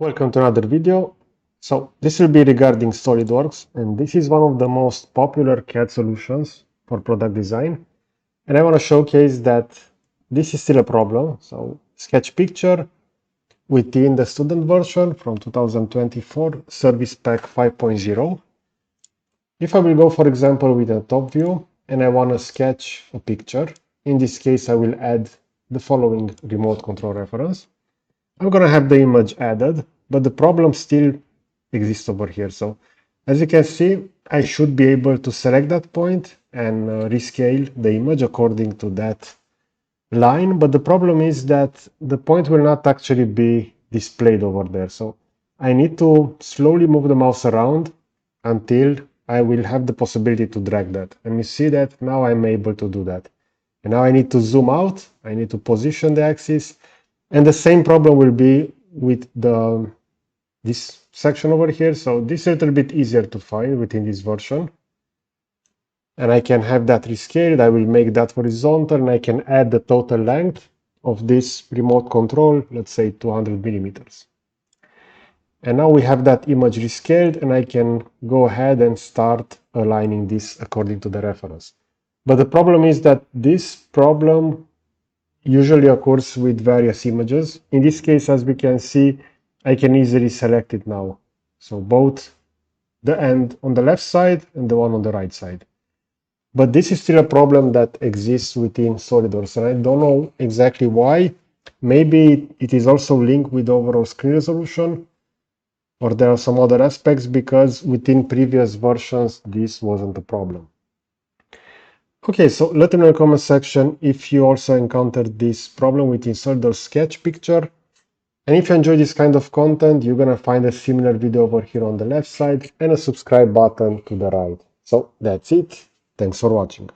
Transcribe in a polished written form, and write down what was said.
Welcome to another video. So this will be regarding SOLIDWORKS, and this is one of the most popular CAD solutions for product design. And I want to showcase that this is still a problem. So sketch picture within the student version from 2024, Service Pack 5.0. If I will go, for example, with a top view and I want to sketch a picture, in this case, I will add the following remote control reference. I'm going to have the image added, but the problem still exists over here. So as you can see, I should be able to select that point and rescale the image according to that line. But the problem is that the point will not actually be displayed over there. So I need to slowly move the mouse around until I will have the possibility to drag that. And you see that now I'm able to do that. And now I need to zoom out. I need to position the axis. And the same problem will be with this section over here. So this is a little bit easier to find within this version. And I can have that rescaled. I will make that horizontal and I can add the total length of this remote control, let's say 200 millimeters. And now we have that image rescaled and I can go ahead and start aligning this according to the reference. But the problem is that this problem usually occurs with various images. In this case, as we can see, I can easily select it now. So both the end on the left side and the one on the right side. But this is still a problem that exists within SOLIDWORKS, and I don't know exactly why. Maybe it is also linked with overall screen resolution, or there are some other aspects, because within previous versions, this wasn't a problem. Okay, so let me know in the comment section if you also encountered this problem within SOLIDWORKS sketch picture. And if you enjoy this kind of content, you're going to find a similar video over here on the left side and a subscribe button to the right. So that's it. Thanks for watching.